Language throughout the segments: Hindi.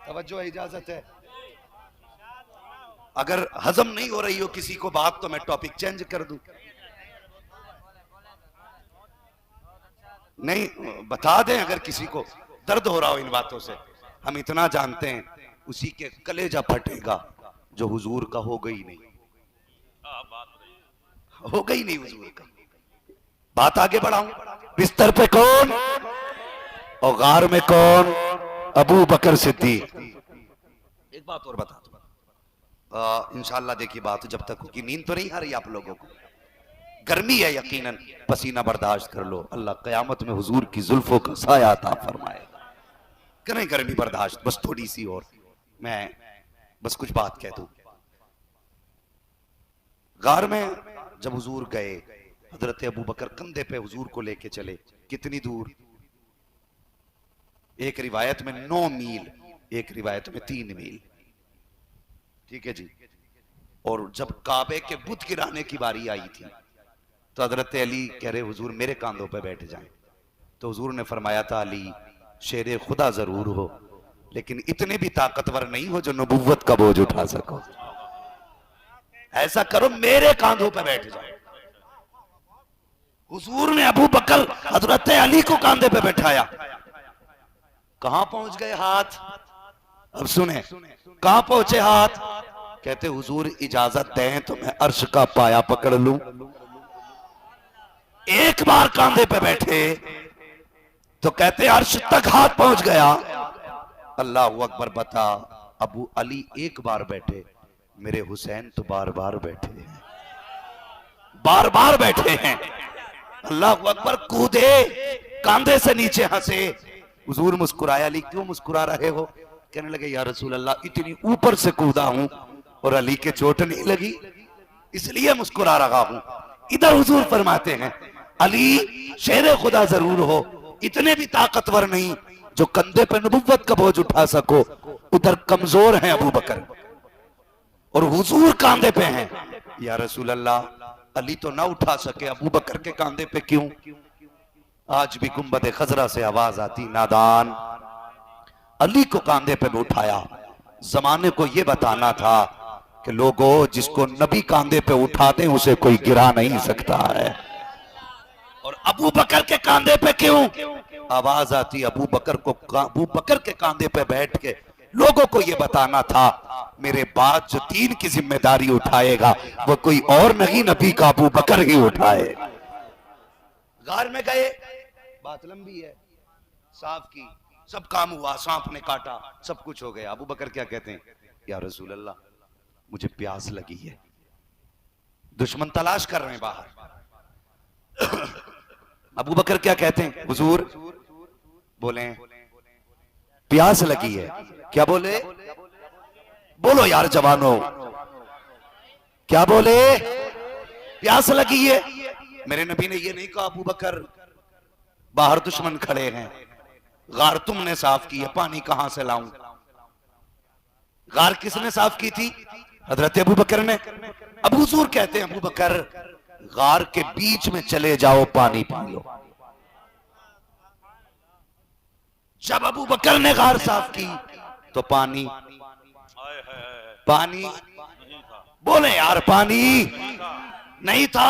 तवज्जो है, इजाजत है। अगर हजम नहीं हो रही हो किसी को बात तो मैं टॉपिक चेंज कर दूं। नहीं, बता दें अगर किसी को दर्द हो रहा हो इन बातों से। हम इतना जानते हैं उसी के कलेजा फटेगा जो हुजूर का हो गई नहीं, हो गई नहीं हुजूर का। बात आगे बढ़ाऊं। बिस्तर पे कौन और गार में कौन? अबू बकर सिद्दीक। एक बात और बता दो इंशाल्लाह, देखिए बात जब तक होगी। नींद तो नहीं आ रही आप लोगों को? गर्मी है यकीनन, पसीना बर्दाश्त कर लो, अल्लाह कयामत में हुजूर की जुल्फों का साया अता फरमाएगा। करें गर्मी बर्दाश्त, बस थोड़ी सी और मैं बस कुछ बात कह दूं। गार में जब हुजूर गए, हजरत अबू बकर कंधे पे हुजूर को लेके चले। कितनी दूर? एक रिवायत में 9 मील, एक रिवायत में 3 मील। ठीक है जी। और जब काबे के बुत गिराने की बारी आई थी तो हजरत अली कह रहे हुजूर मेरे कांधों पे बैठ जाएं। तो हुजूर ने फरमाया था अली शेरे खुदा जरूर हो लेकिन इतने भी ताकतवर नहीं हो जो नबुव्वत का बोझ उठा सको। ऐसा करो मेरे कांधों पे बैठ जाओ। हुजूर ने अबू बकर हजरत अली को कांधे पे बैठाया। कहां पहुंच गए हाथ? अब सुने, कहां पहुंचे हाथ? कहते हुजूर इजाजत दें तो मैं अर्श का पाया पकड़ लूं। एक बार कांधे पे बैठे तो कहते अर्श तक हाथ पहुंच गया। अल्लाह अकबर। बता अबू अली एक बार बैठे, मेरे हुसैन तो बार बार बैठे हैं, बार बार बैठे हैं। अल्लाह अकबर। कूदे, कांधे से नीचे हंसे। हुजूर मुस्कुराया। अली क्यों मुस्कुरा रहे हो? कहने लगे या रसूल अल्लाह इतनी ऊपर से कूदा हूं और अली के चोट नहीं लगी इसलिए मुस्कुरा रहा हूं। इधर हुजूर फरमाते हैं अली शेरे खुदा जरूर हो इतने भी ताकतवर नहीं जो कंधे पे नबुव्वत का बोझ उठा सको। उधर कमजोर हैं अबू बकर और हुजूर कांधे पे हैं। या रसूल अल्लाह अली तो ना उठा सके, अबू बकर के कांधे पे क्यों? आज भी गुंबद खजरा से आवाज आती नादान। अली को कांधे पे उठाया। जमाने को यह बताना था कि लोगों जिसको नबी कांधे पे उठा दें उसे कोई गिरा नहीं सकता है। और अबू बकर के कांधे पे क्यों? आवाज आती अबू बकर को, अबू बकर के कांधे पे बैठ के लोगों को यह बताना था मेरे बाद जो दीन की जिम्मेदारी उठाएगा वो कोई और नहीं नबी का अबू बकर ही उठाएगा। गार में गए, बात लंबी है, साफ की, सब काम हुआ, सांप ने काटा, सब कुछ हो गया। अबू बकर क्या कहते हैं? या रसूल अल्लाह मुझे प्यास लगी है। दुश्मन तलाश कर रहे हैं बाहर। अबू बकर क्या कहते हैं? हुजूर बोले प्यास लगी है। क्या बोले? बोलो यार जवानों, क्या बोले? प्यास लगी है। मेरे नबी ने ये नहीं कहा अबू बकर बाहर दुश्मन खड़े हैं, गार तुमने साफ की है, पानी कहां से लाऊं? गार किसने साफ की थी? हजरत अबू बकर ने। अब हुजूर कहते हैं अबू बकर गार के बीच में चले जाओ, पानी पी लो। जब अबू बकर ने गार साफ की तो पानी, पानी बोले यार, पानी नहीं था।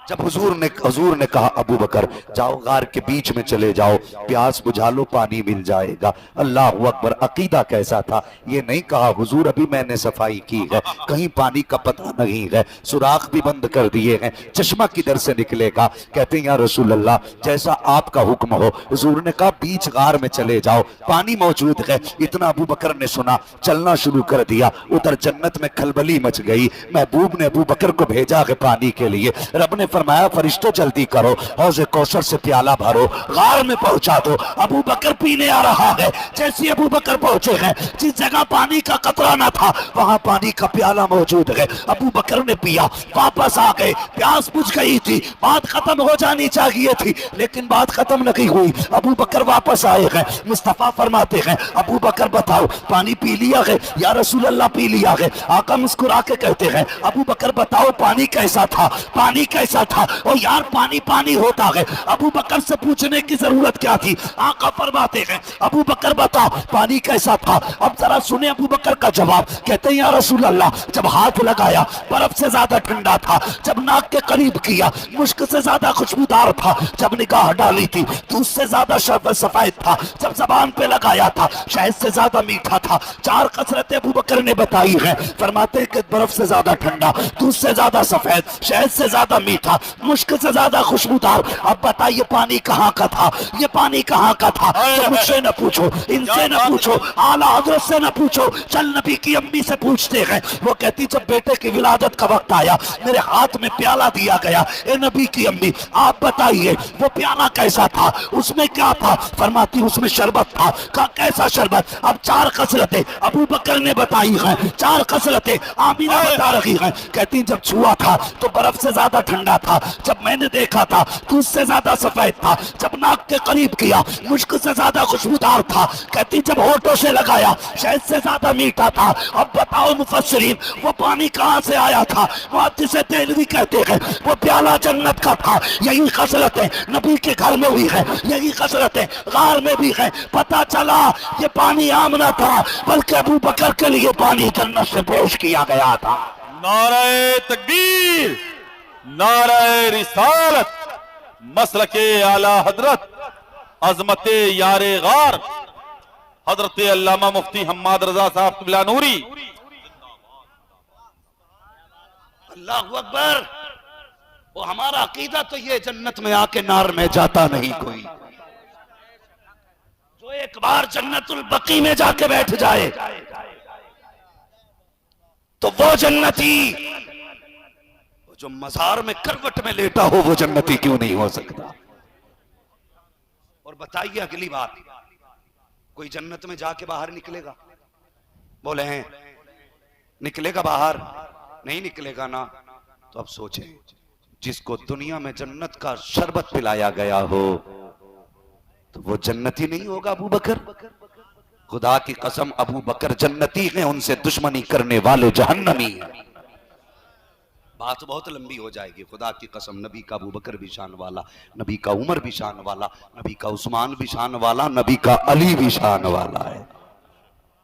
जब हुजूर ने कहा अबू बकर जाओ गार के बीच में चले जाओ, प्यास बुझा लो, पानी मिल जाएगा। अल्लाह अकबर। अकीदा कैसा था? ये नहीं कहा हुजूर अभी मैंने सफाई की है, कहीं पानी का पता नहीं है, सुराख भी बंद कर दिए हैं, चश्मा किधर से निकलेगा? कहते हैं या रसूल अल्लाह जैसा आपका हुक्म हो। हुजूर ने कहा बीच गार में चले जाओ, पानी मौजूद है। इतना अबू बकर ने सुना, चलना शुरू कर दिया। उधर जन्नत में खलबली मच गई। महबूब ने अबू बकर को भेजा है पानी के लिए। रब ने फरमाया फरिश्तों जल्दी करो, हौज़े कौसर से प्याला भरो, गार में पहुंचा दो। अबू बकर पीने आ रहा है। जैसे अबू बकर पहुंचे हैं, जिस जगह पानी का कतरा ना था वहां पानी का प्याला मौजूद है। अबू बकर ने पिया, वापस आ गए। प्यास बुझ गई थी, बात खत्म हो जानी चाहिए थी लेकिन बात खत्म नहीं हुई। अबू बकर वापस आए हैं। मुस्तफा फरमाते हैं अबू बकर बताओ पानी पी लिया है? या रसूल अल्लाह पी लिया है। आका मुस्कुरा के कहते हैं अबू बकर बताओ पानी कैसा था? पानी कैसा था। ओ यार पानी पानी होता है। अबू बकर से पूछने की जरूरत क्या थी? आका फरमाते हैं अबू बकर बताओ पानी कैसा था? अब जरा सुने अबू बकर का जवाब। कहते हैं या रसूल अल्लाह, जब हाथ लगाया बर्फ से ज्यादा ठंडा था, जब नाक के करीब किया मुश्क से ज्यादा खुशबूदार था, जब निगाह डाली थी दूध से ज्यादा सफेद था, जब जबान पे लगाया था शहद से ज्यादा मीठा था। चार कसरतें अबू बकर ने बताई है। फरमाते हैं कि बर्फ से ज्यादा ठंडा, दूध से ज्यादा सफेद, शहद से ज्यादा मीठा, मुश्क से ज्यादा खुशबूदार। अब बताइए पानी कहाँ का था? ये पानी कहाँ का था? तो मुझसे न पूछो, इनसे न पूछो, आला हजरत से न पूछो, चल नबी की अम्मी से पूछते हैं। वो कहती जब बेटे की विलादत का वक्त आया मेरे हाथ में प्याला दिया गया, ए नबी की अम्मी आप बताइए वो प्याला कैसा था, उसमें क्या था? फरमाती उसमें शरबत था। का कैसा शरबत? अब चार कसरतें अबू बकर ने बताई हैं, चार कसरतें आमीना बता रही हैं। कहती जब छुआ था तो बर्फ से ज्यादा ठंडा था, जब मैंने देखा था दूध से ज्यादा सफेद था, जब नाक के करीब किया मुश्क से ज्यादा खुशबूदार था, कहती जब होठों से लगाया शहद से ज्यादा मीठा था। अब बताओ मुफस्सिरीन वो पानी कहां से आया था? मुहद्दिस देलवी कहते हैं वो प्याला जन्नत का था। यही कसरतें नबी के घर में हुई है, यही कसरतें गार में भी है। पता चला ये पानी आम न था बल्कि अबू बकर के लिए पानी जन्नत से पेश किया गया था। नारे तकबीर, नारे रिसालत, मसलके आला हजरत, अजमत यारे गार, हजरत अल्लामा मुफ्ती हम्माद रजा साहब क़िबला नूरी। अल्लाहु अकबर। वो हमारा अकीदा तो ये जन्नत में आके नार में जाता नहीं कोई। जो एक बार जन्नतुल बकी में जाके बैठ जाए तो वो जन्नती, जो मजार में करवट में लेटा हो वो जन्नती क्यों नहीं हो सकता? और बताइए अगली बात, कोई जन्नत में जाके बाहर निकलेगा? बोले हैं निकलेगा बाहर? नहीं निकलेगा ना। तो अब सोचें जिसको दुनिया में जन्नत का शरबत पिलाया गया हो तो वो जन्नती नहीं होगा अबू बकर? खुदा की कसम अबू बकर जन्नती हैं, उनसे दुश्मनी करने वाले जहन्नमी हैं। बात बहुत लंबी हो जाएगी। खुदा की कसम नबी का अबू बकर भी शान वाला, नबी का उमर भी शान वाला, नबी का उस्मान भी शान वाला, नबी का अली भी शान वाला है,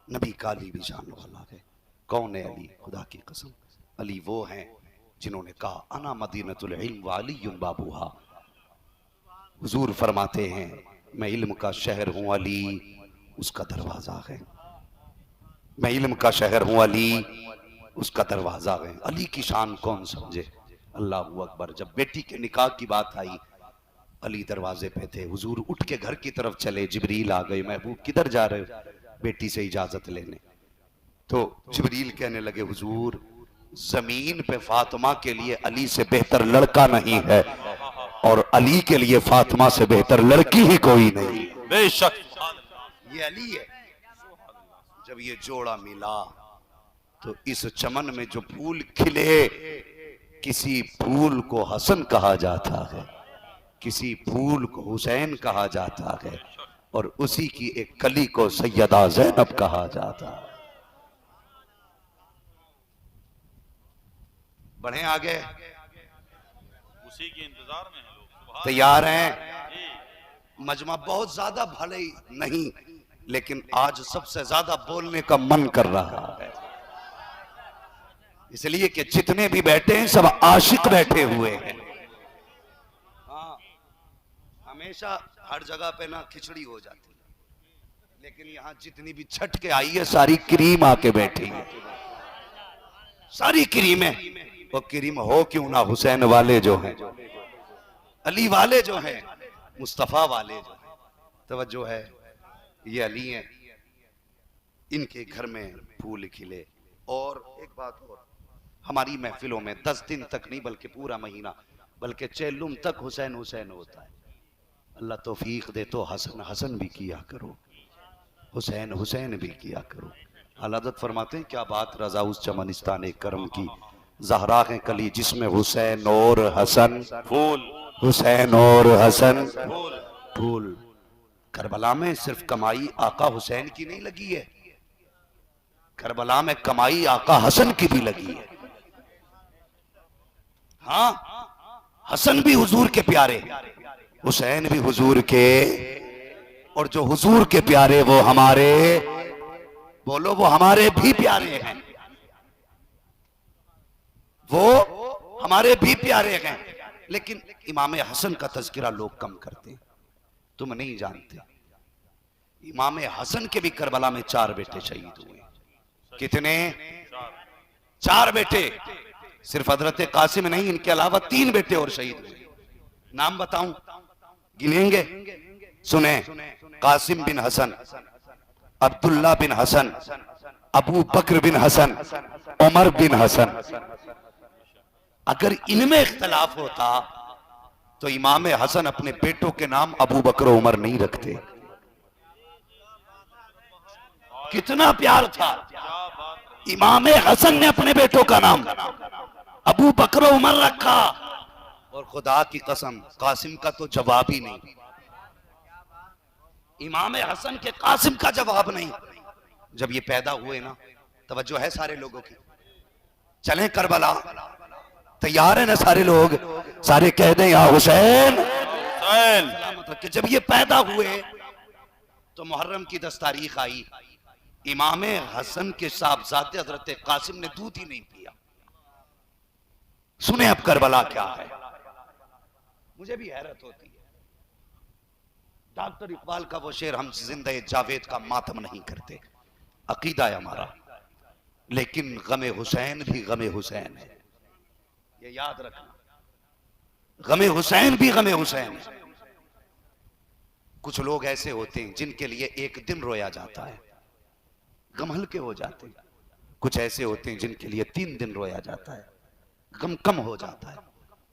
नबी का अली भी शान वाला है। कौन है अली? खुदा की कसम अली वो हैं जिन्होंने कहा अना मदीनतुल इल्म व अलीयुन बाबूहा। हुजूर फरमाते हैं मैं इल्म का शहर हूं, अली उसका दरवाजा है। मैं इल्म का शहर हूं, अली उसका दरवाजा है। अली की शान कौन समझे? अल्लाहू अकबर। जब बेटी के निकाह की बात आई अली दरवाजे पे थे। हुजूर उठ के घर की तरफ चले, जिब्रील आ गए। महबूब किधर जा रहे हो? बेटी से इजाजत लेने। तो जिब्रील कहने लगे हुजूर जमीन पे फातिमा के लिए अली से बेहतर लड़का नहीं है और अली के लिए फातिमा से बेहतर लड़की ही कोई नहीं। बेशक ये अली है। जब ये जोड़ा मिला तो इस चमन में जो फूल खिले, किसी फूल को हसन कहा जाता है, किसी फूल को हुसैन कहा जाता है और उसी की एक कली को सैयदा ज़ैनब कहा जाता है। बढ़े आगे, उसी के इंतजार में है लोग। तैयार हैं? मजमा बहुत ज्यादा भले नहीं लेकिन आज सबसे ज्यादा बोलने का मन कर रहा है, इसलिए कि जितने भी बैठे हैं सब आशिक बैठे हुए हैं। हाँ, हमेशा हर जगह पे ना खिचड़ी हो जाती है, लेकिन यहां जितनी भी छट के आई है सारी क्रीम आके बैठी है, सारी क्रीम है। वो क्रीम हो क्यों ना हुसैन वाले जो हैं, अली वाले जो हैं, मुस्तफा वाले जो हैं। तवज्जो है, ये अली हैं, इनके घर में फूल खिले। और एक बात और, हमारी महफिलों में 10 दिन तक नहीं बल्कि पूरा महीना बल्कि चेलुम तक हुसैन हुसैन होता है। अल्लाह तौफीक दे तो हसन हसन भी किया करो, हुसैन हुसैन भी किया करो। हज़रत फरमाते हैं क्या बात रजा उस चमनिस्तान करम की, ज़हरा है कली जिसमें हुसैन और हसन फूल, हुसैन और हसन फूल। करबला में सिर्फ कमाई आका हुसैन की नहीं लगी है, करबला में कमाई आका हसन की भी लगी है। हाँ, हसन भी हुजूर के प्यारे, हुसैन भी हुजूर के, और जो हुजूर के प्यारे वो हमारे, बोलो वो हमारे भी प्यारे हैं, वो हमारे भी प्यारे हैं। लेकिन इमाम हसन का तज़किरा लोग कम करते हैं, तुम नहीं जानते। इमाम हसन के भी करबला में 4 बेटे शहीद हुए। कितने? 4 बेटे। सिर्फ हजरत कासिम नहीं, इनके अलावा 3 बेटे और शहीद हुए। नाम बताऊं, गिनेंगे? सुने, कासिम बिन हसन, अब्दुल्ला बिन हसन, अबू बकर बिन हसन, उमर बिन हसन। अगर इनमें इख्तलाफ होता तो इमाम हसन अपने बेटों के नाम अबू बकर उमर नहीं रखते। कितना प्यार था। इमाम हसन ने अपने बेटों का नाम अबू बकर उमर रखा, और खुदा की कसम कासिम का तो जवाब ही नहीं। इमाम हसन के कासिम का जवाब नहीं। जब ये पैदा हुए ना, तवज्जो है सारे लोगों की, चलें करबला, तैयार है ना सारे लोग? सारे कह दें या हुसैन। कि जब ये पैदा हुए तो मुहर्रम की 10 तारीख आई। इमाम हसन के साहबजादे हजरत कासिम ने दूध ही नहीं पिया। सुने अब करबला क्या है। मुझे भी हैरत होती है। डॉक्टर इकबाल का वो शेर, हम जिंदे जावेद का मातम नहीं करते, अकीदा है हमारा, लेकिन गमे हुसैन भी गमे हुसैन है, ये याद रखना। गमे हुसैन भी गमे हुसैन है। कुछ लोग ऐसे होते हैं जिनके लिए एक दिन रोया जाता है, गम हल्के हो जाते हैं। कुछ ऐसे होते हैं जिनके लिए 3 दिन रोया जाता है, गम कम हो जाता है।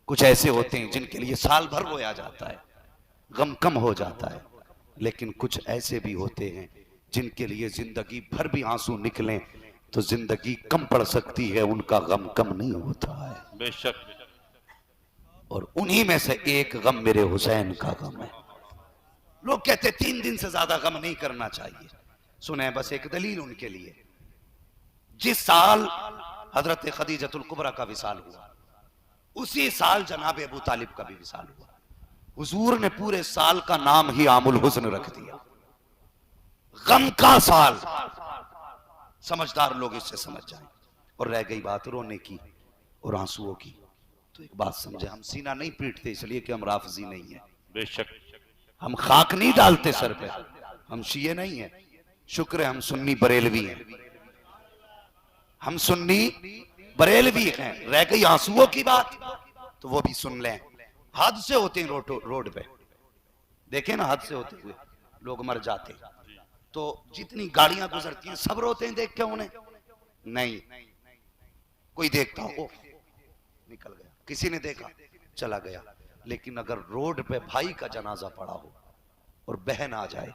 कुछ ऐसे होते हैं जिनके लिए साल भर रोया जाता है, गम कम हो जाता है। लेकिन कुछ ऐसे भी होते हैं जिनके लिए जिंदगी भर भी आंसू निकलें तो जिंदगी कम पड़ सकती है, उनका गम कम नहीं होता है। बेशक। और उन्हीं में से एक गम मेरे हुसैन का गम है। लोग कहते 3 दिन से ज्यादा गम नहीं करना चाहिए। सुने बस एक दलील उनके लिए। जिस साल हजरत खदीजतुल कुबरा का विसाल हुआ, उसी साल जनाब अबू तालिब का भी विसाल हुआ। हुजूर ने पूरे साल का नाम ही आमुल हुस्न रख दिया, गम का साल। समझदार लोग इससे समझ जाएं। और रह गई बात रोने की और आंसुओं की, तो एक बात समझे, हम सीना नहीं पीटते इसलिए कि हम राफजी नहीं है। बेशक। हम खाक नहीं डालते सर पे, हम शिये नहीं है। शुक्र है हम सुन्नी बरेलवी हैं, हम सुन्नी बरेलवी हैं। रह गई आंसुओं की बात, तो वो भी सुन लें। हादसे होते हैं रोड पे, देखे ना, हादसे होते हुए लोग मर जाते, तो जितनी गाड़ियां गुजरती हैं सब रोते हैं देख के उन्हें? नहीं, कोई देखता हो निकल गया, किसी ने देखा चला गया। लेकिन अगर रोड पे भाई का जनाजा पड़ा हो और बहन आ जाए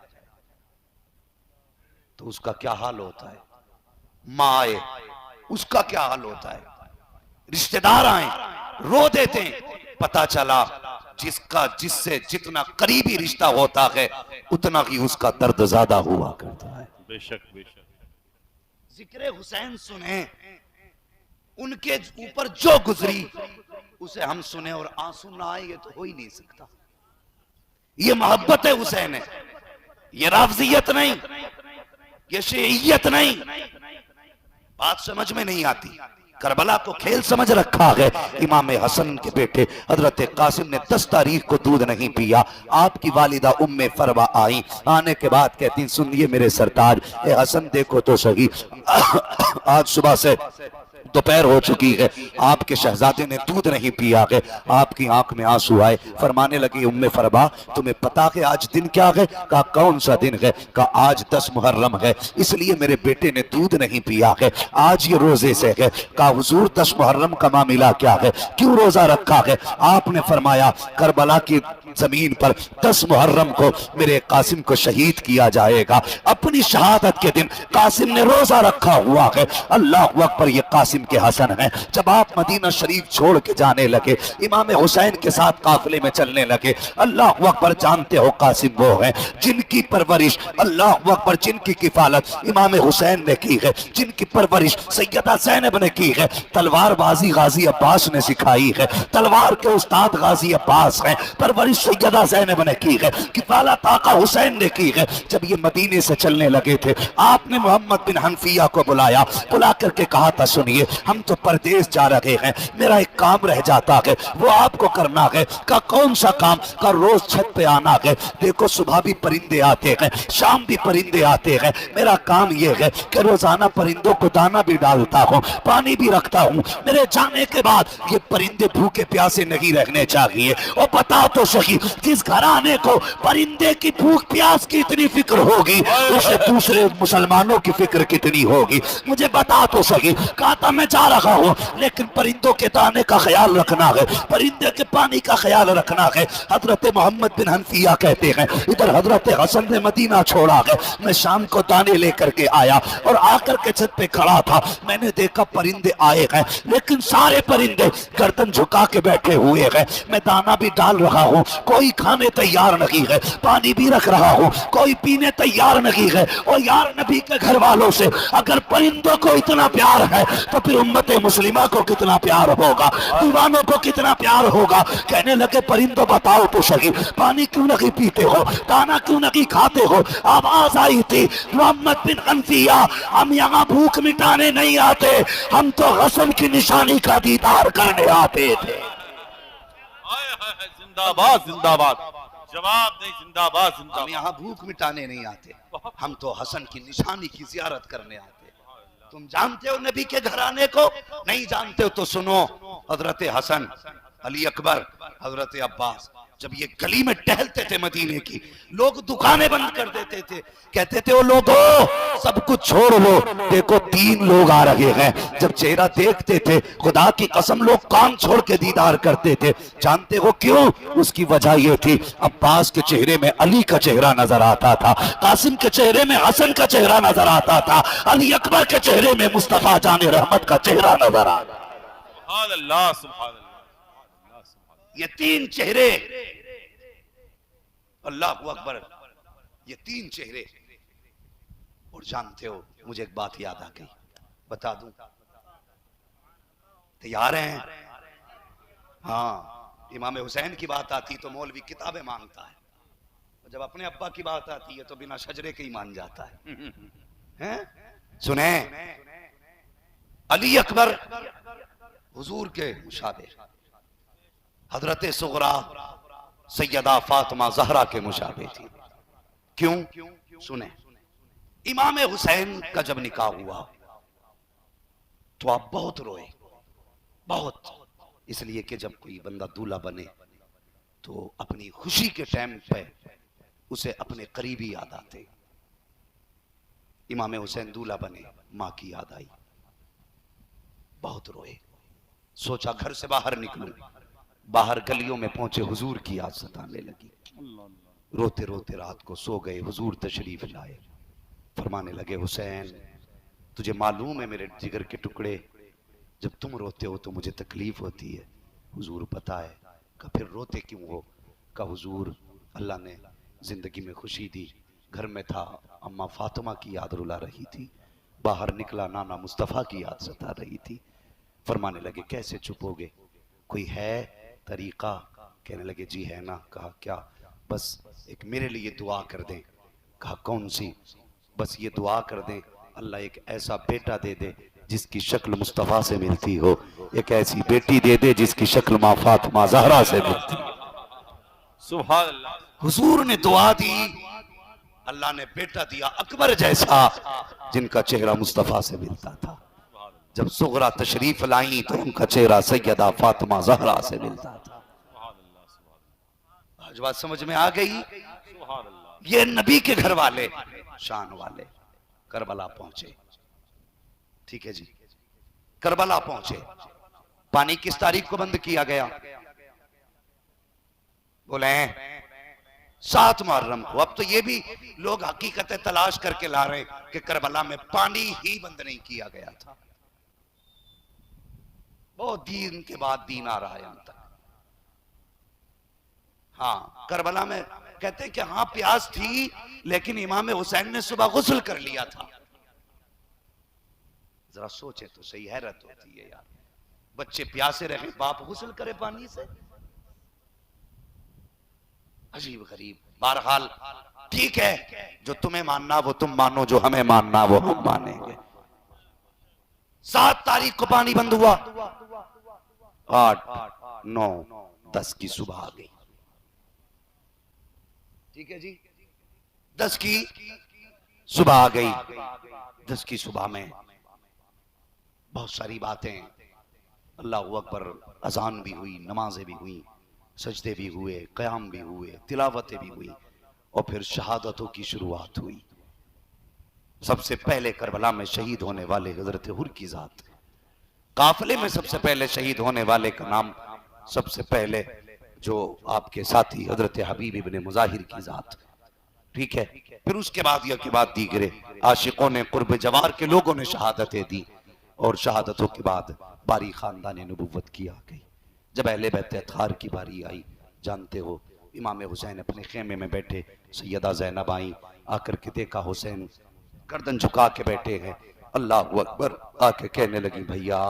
तो उसका क्या हाल होता है? माँ आए उसका क्या हाल होता है? रिश्तेदार आए रो देते हैं। पता चला जिससे जितना करीबी रिश्ता होता है उतना ही उसका दर्द ज्यादा हुआ करता है। बेशक बेशक। जिक्र हुसैन सुने, उनके ऊपर जो गुजरी उसे हम सुने और आंसू ना आए, ये तो हो ही नहीं सकता। ये मोहब्बत है हुसैन है, ये राफजियत नहीं, ये शिय्यत नहीं। बात समझ में नहीं आती। करबला को खेल समझ रखा है। इमाम हसन के बेटे हजरत कासिम ने 10 तारीख को दूध नहीं पिया। आपकी वालिदा उम्मे फरवा आई, आने के बाद कहती सुनिए मेरे सरताज, ए हसन देखो तो सही, आज सुबह से दोपहर हो चुकी है, आपके शहजादे ने दूध नहीं पिया है। आपकी आंख में आंसू आए, फरमाने लगी उम्मे फरबा तुम्हें पता है आज दिन क्या है? कहा कौन सा दिन है? कहा आज 10 मुहर्रम है, इसलिए मेरे बेटे ने दूध नहीं पिया है, आज ये रोजे से है। कहा हुजूर 10 मुहर्रम का मामला क्या है, क्यों रोजा रखा है? आपने फरमाया करबला की जमीन पर 10 मुहर्रम को मेरे कासिम को शहीद किया जाएगा। अपनी शहादत के दिन कासिम ने रोजा रखा हुआ है। अल्लाह अकबर, ये कासिम कासिम के हसन हैं। जब आप मदीना शरीफ छोड़ के जाने लगे, इमाम हुसैन के साथ काफिले में चलने लगे, अल्लाह अकबर, जानते हो कासिम वो हैं जिनकी परवरिश, अल्लाह अकबर, जिनकी किफालत इमाम हुसैन ने की है, जिनकी परवरिश सैयदा ज़ैनब ने की है। तलवारबाजी गाजी अब्बास ने सिखाई है, तलवार के उस्ताद गाजी अब्बास हैं, परवरिश सैयदा ज़ैनब ने की है, किफालत आका हुसैन ने की है। जब ये मदीने से चलने लगे थे, आपने मोहम्मद बिन हनफिया को बुलाया, बुला करके कहा था, सुनिए हम तो परदेश जा रहे हैं, मेरा एक काम रह जाता है, वो आपको करना है। का कौन सा काम? का रोज छत पे आना है, देखो सुबह भी परिंदे आते हैं, शाम भी परिंदे आते हैं, मेरा काम ये है कि रोजाना परिंदों को दाना भी डालता हूँ, पानी भी रखता हूँ। मेरे जाने के बाद ये परिंदे भूखे प्यासे नहीं रहने चाहिए। और बता तो सही, जिस घराने को परिंदे की भूख प्यास की इतनी फिक्र होगी, उसे दूसरे मुसलमानों की फिक्र कितनी होगी? मुझे बता तो सही। कहा था मैं जा रहा हूँ, लेकिन परिंदों के दाने का ख्याल रखना है, परिंदे के पानी का ख्याल रखना है। हजरत मोहम्मद बिन हनफिया कहते हैं, इधर हजरत हसन ने मदीना छोड़ा है, मैं शाम को दाने लेकर के आया और आकर के छत पे खड़ा था, मैंने देखा परिंदे आए हैं, लेकिन सारे परिंदे गर्दन झुका के बैठे हुए हैं। मैं दाना भी डाल रहा हूँ, कोई खाने तैयार नहीं है, पानी भी रख रहा हूँ, कोई पीने तैयार नहीं है। और यार, नबी के घर वालों से अगर परिंदों को इतना प्यार है तो फिर उम्मत मुस्लिमा को कितना प्यार होगा, दीवानों को कितना प्यार होगा। कहने लगे, परिंदों बताओ तो सही, पानी क्यों नहीं पीते हो, दाना क्यों नहीं खाते हो? आवाज आई थी, मोहम्मद बिन हनफिया, हम यहाँ भूख मिटाने नहीं आते, हम तो हसन की निशानी का दीदार करने आते थे। जिंदाबाद जिंदाबाद, जवाब नहीं, जिंदाबाद हम जिंदाबाद। यहाँ भूख मिटाने नहीं आते, हम तो हसन की निशानी की जियारत करने आते। तुम जानते हो नबी के घराने को? नहीं जानते हो तो सुनो। हजरत हसन, अली अकबर, हजरत अब्बास जब ये गली में टहलते थे मदीने की, लोग दुकानें बंद कर देते थे, कहते थे, ओ लोगों सब कुछ छोड़ लो, देखो 3 लोग आ रहे हैं। जब चेहरा देखते थे, खुदा की कसम लोग काम छोड़ के दीदार करते थे। जानते हो क्यों? उसकी वजह ये थी, अब्बास के चेहरे में अली का चेहरा नजर आता था, कासिम के चेहरे में हसन का चेहरा नजर आता था, अली अकबर के चेहरे में मुस्तफा जाने रहमत का चेहरा नजर आता। सुभान अल्लाह, सुभान अल्लाह। ये 3 चेहरे, अल्लाह अकबर, ये 3 चेहरे। और जानते हो, मुझे एक बात याद आ गई, बता दूं? तैयार हैं? हाँ, इमाम हुसैन की बात आती तो मौलवी किताबें मांगता है, और जब अपने अब्बा की बात आती है तो बिना शजरे के ही मान जाता है। हैं? सुने, अली अकबर हुजूर के मुशाबे, हजरत सुगरा सैयदा फातिमा ज़हरा के मुशाबे थी। क्यों? सुने, इमाम हुसैन का जब निकाह हुआ तो आप बहुत रोए, बहुत, इसलिए कि जब कोई बंदा दूल्हा बने तो अपनी खुशी के टाइम पे उसे अपने करीबी याद आते। इमाम हुसैन दूल्हा बने, मां की याद आई, बहुत रोए। सोचा घर से बाहर निकलूं, बाहर गलियों में पहुंचे, हुजूर की याद सताने लगी। रोते रोते रात को सो गए। हुजूर तशरीफ लाए, फरमाने लगे, हुसैन तुझे मालूम है मेरे जिगर के टुकड़े, जब तुम रोते हो तो मुझे तकलीफ होती है। हुजूर पता है। का फिर रोते क्यों हो? का हुजूर अल्लाह ने जिंदगी में खुशी दी, घर में था अम्मा फातिमा की याद रुला रही थी, बाहर निकला नाना मुस्तफ़ा की याद सता रही थी। फरमाने लगे, कैसे चुपोगे, कोई है तरीका? कहने लगे, जी है ना। कहा क्या? बस एक मेरे लिए दुआ कर दें। कहा कौन सी? बस ये दुआ कर दें, अल्लाह एक ऐसा बेटा दे दे जिसकी शक्ल मुस्तफ़ा से मिलती हो, एक ऐसी बेटी दे दे जिसकी शक्ल मां फातिमा ज़हरा से मिलती हो। सुभान अल्लाह। हुजूर ने दुआ दी, अल्लाह ने बेटा दिया अकबर जैसा, जिनका चेहरा मुस्तफ़ा से मिलता था। जब सुगरा तशरीफ लाई तो उनका चेहरा सैयदा फातिमा ज़हरा से मिलता था। आज बात समझ में आ गई? ये नबी के घर वाले, शान वाले, करबला पहुंचे। ठीक है जी, करबला पहुंचे। पानी किस तारीख को बंद किया गया? बोले 7 मुहर्रम को। अब तो ये भी लोग हकीकतें तलाश करके ला रहे कि करबला में पानी ही बंद नहीं किया गया था। बहुत दीन के बाद दीन आ रहा है यहां तक। हाँ, करबला में कहते हैं कि हाँ प्यास थी, लेकिन इमाम हुसैन ने सुबह गुस्ल कर लिया था। जरा सोचे तो सही, हैरत होती है यार, बच्चे प्यासे रहे, बाप गुस्ल करे पानी से, अजीब गरीब। बहरहाल ठीक है, जो तुम्हें मानना वो तुम मानो, जो हमें मानना वो हम मानेंगे। 7 तारीख को पानी बंद हुआ, 8, 9, 10 की सुबह आ गई। ठीक है जी, 10 की सुबह आ गई। 10 की सुबह में बहुत सारी बातें, अल्लाह अकबर, अजान भी हुई, नमाजें भी हुई, सजदे भी हुए, क़याम भी हुए, तिलावतें भी हुई, और फिर शहादतों की शुरुआत हुई। सबसे पहले करबला में शहीद होने वाले हजरत हुर की जात, काफिले में सबसे पहले शहीद होने वाले का नाम, सबसे पहले जो आपके साथी हजरत हबीब इब्ने मुजाहिर की जात। ठीक है, फिर उसके बाद यह की बात दीगरे आशिकों ने, कुर्ब जवार के लोगों ने शहादतें दी, और शहादतों के बाद बारी खानदान नबुव्वत की आ गई। जब अहले बैत अतहार की बारी आई, जानते हो इमाम हुसैन अपने खेमे में बैठे, सैयदा ज़ैनब आई, आकर के देखा हुसैन गर्दन झुका के बैठे हैं। अल्लाह अकबर, आके कहने लगी भैया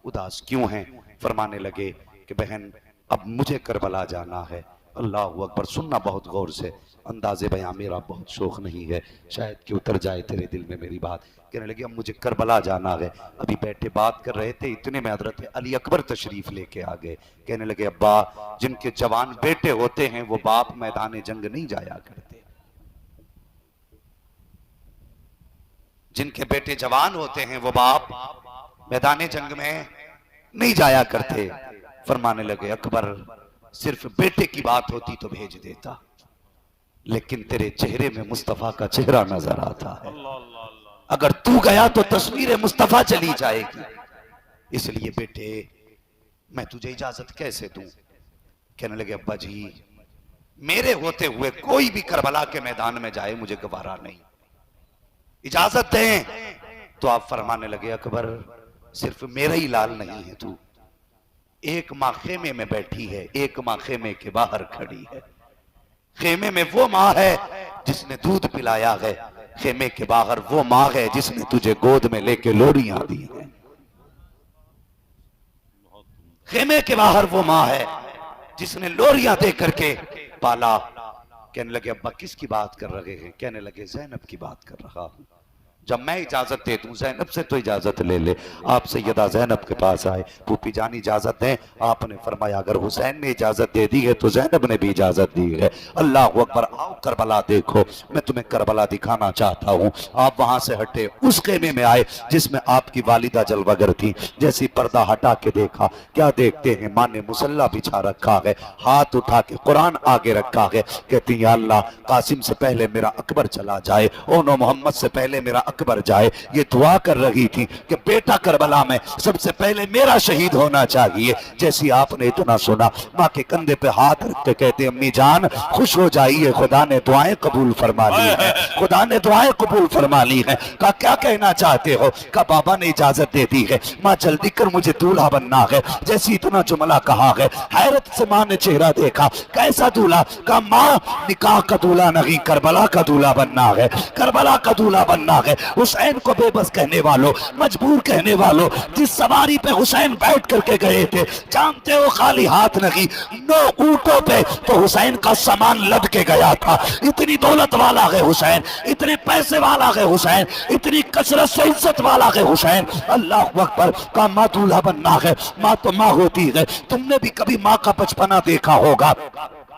उदास क्यों हैं? फरमाने लगे कि बहन अब मुझे करबला जाना है। अल्लाह अकबर, सुनना बहुत गौर से, अंदाज़े बयां मेरा बहुत शौक नहीं है, शायद कि उतर जाए तेरे दिल में मेरी बात। कहने लगे अब मुझे करबला जाना है। अभी बैठे बात कर रहे थे, इतने में हजरत अली अकबर तशरीफ लेके आ गए। कहने लगे अब्बा, जिनके जवान बेटे होते हैं वो बाप मैदान जंग नहीं जाया करते, जिनके बेटे जवान होते हैं वो बाप मैदान जंग में नहीं जाया करते। फरमाने लगे अकबर, सिर्फ बेटे की बात होती तो भेज देता, लेकिन तेरे चेहरे में मुस्तफा का चेहरा नजर आता है, अगर तू गया तो तस्वीर मुस्तफा चली जाएगी, इसलिए बेटे मैं तुझे इजाजत कैसे दूं? कहने लगे अब्बा जी, मेरे होते हुए कोई भी करबला के मैदान में जाए मुझे गवारा नहीं, इजाजत दें। तो आप फरमाने लगे अकबर, सिर्फ मेरा ही लाल नहीं है तू, एक माँ खेमे में बैठी है, एक माँ खेमे के बाहर खड़ी है। खेमे में वो माँ है जिसने दूध पिलाया है, खेमे के बाहर वो माँ है जिसने तुझे गोद में लेके लोरियां दी हैं। खेमे के बाहर वो माँ है जिसने लोरियां दे करके पाला। कहने लगे अब्बा किसकी बात कर रहे हैं? कहने लगे ज़ैनब की बात कर रहा हूं। जब मैं इजाजत दे दूं, ज़ैनब से तो इजाजत ले ले। आप सैयदा ज़ैनब के पास आए, फूफी जान इजाजत दें। आपने फरमाया अगर हुसैन ने इजाजत दे दी है तो ज़ैनब ने भी इजाजत दी है। अल्लाह अकबर, आओ करबला देखो, मैं तुम्हें करबला दिखाना चाहता हूँ। आप वहां से हटे, उस खेमे में आए जिसमें आपकी वालिदा जलवगर थी। जैसी पर्दा हटा के देखा, क्या देखते हैं? माँ ने मुसल्ला बिछा रखा है, हाथ उठा के कुरान आगे रखा है। कहती है अल्लाह, कासिम से पहले मेरा अकबर चला जाए, ओनो मोहम्मद से पहले मेरा अकबर जाए। ये दुआ कर रही थी कि बेटा करबला में सबसे पहले मेरा शहीद होना चाहिए। जैसी आपने इतना सुना, माँ के कंधे पे हाथ रख के कहते अम्मी जान खुश हो जाइए, खुदा ने दुआएं कबूल फरमा ली है, खुदा ने दुआएं कबूल फरमा ली है। कहा क्या कहना चाहते हो? कहा बाबा ने इजाजत दे दी है, माँ जल्दी कर मुझे दूल्हा बनना है। जैसी इतना जुमला कहा है, हैरत से माँ ने चेहरा देखा, कैसा दूल्हा? कहा माँ निकाह का दूल्हा नहीं, करबला का दूल्हा बनना है, करबला का दूल्हा बनना है। हुसैन को बेबस कहने वालों, मजबूर कहने वालों, जिस सवारी पे हुसैन बैठ करके गए थे, जानते हो खाली हाथ नहीं, 9 ऊंटों पे तो हुसैन का सामान लद के गया था। इतनी दौलत वाला है हुसैन, इतने पैसे वाला है हुसैन, इतनी कसरत से इज्जत वाला है हुसैन। अल्लाह अकबर। का माँ दूल्हा बनना है, माँ तो माँ होती है। तुमने भी कभी माँ का बचपना देखा होगा।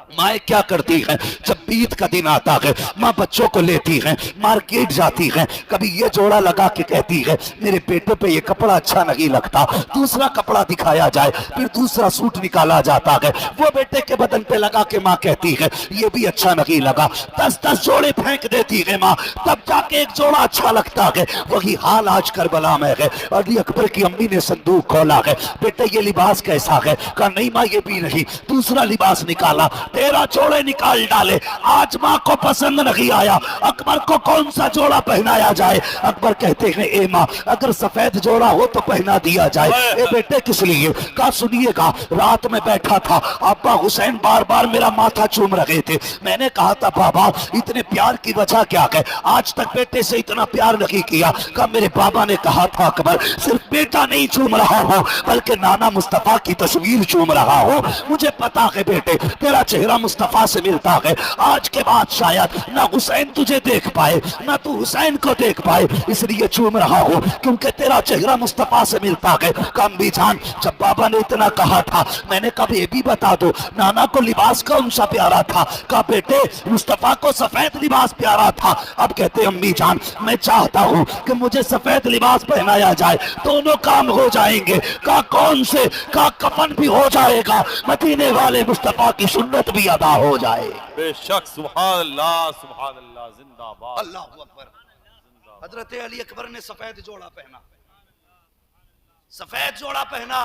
माँ क्या करती हैं? जब ईद का दिन आता है, माँ बच्चों को लेती हैं, मार्केट जाती हैं, कभी ये जोड़ा लगा के कहती है मेरे बेटे पे ये कपड़ा अच्छा नहीं लगता, दूसरा कपड़ा दिखाया जाए, फिर दूसरा सूट निकाला जाता है, वो बेटे के बदन पे लगा के माँ कहती है ये भी अच्छा नहीं लगा। 10-10 जोड़े फेंक देती है माँ, तब जाके एक जोड़ा अच्छा लगता है। वही हाल आज करबला में है। अली अकबर की अम्मी ने संदूक खोला है, बेटे ये लिबास कैसा है? कहा नहीं माँ ये भी नहीं। दूसरा लिबास निकाला, 13 जोड़े निकाल डाले। आज माँ को पसंद नहीं आया, अकबर को कौन सा जोड़ा पहनाया जाए। अकबर कहते हैं ए माँ, अगर सफेद जोड़ा हो तो पहना दिया जाए। ए बेटे किस लिए? कहा सुनिएगा, रात में बैठा था, अब्बा हुसैन बार बार मेरा माथा चूम रहे थे। मैंने कहा था बाबा इतने प्यार की वजह क्या है, आज तक बेटे से इतना प्यार नहीं किया। कहा मेरे बाबा ने कहा था अकबर सिर्फ बेटा नहीं चूम रहा हो बल्कि नाना मुस्तफा की तस्वीर चूम रहा हो। मुझे पता है बेटे तेरा चेहरा मुस्तफा से मिलता है, आज के बाद शायद ना हुसैन तुझे देख पाए ना तू हुसैन को देख पाए, इसलिए चूम रहा हो क्योंकि तेरा चेहरा मुस्तफा से मिलता है। कम भी जान, जब बाबा ने इतना कहा था मैंने कहा ये भी बता दो नाना को लिबास कौन सा प्यारा था। कहा बेटे मुस्तफा को सफेद लिबास प्यारा था। अब कहते अम्मी जान मैं चाहता हूँ कि मुझे सफेद लिबास पहनाया जाए, दोनों काम हो जाएंगे। का कौन से? का कफन भी हो जाएगा, मदीने वाले मुस्तफा की सुन्नत भी अदा हो जाए। बेशक सुभान अल्लाह जिंदाबाद। अल्लाह अकबर। हजरत अली अकबर ने सफेद जोड़ा पहना, सफेद जोड़ा पहना।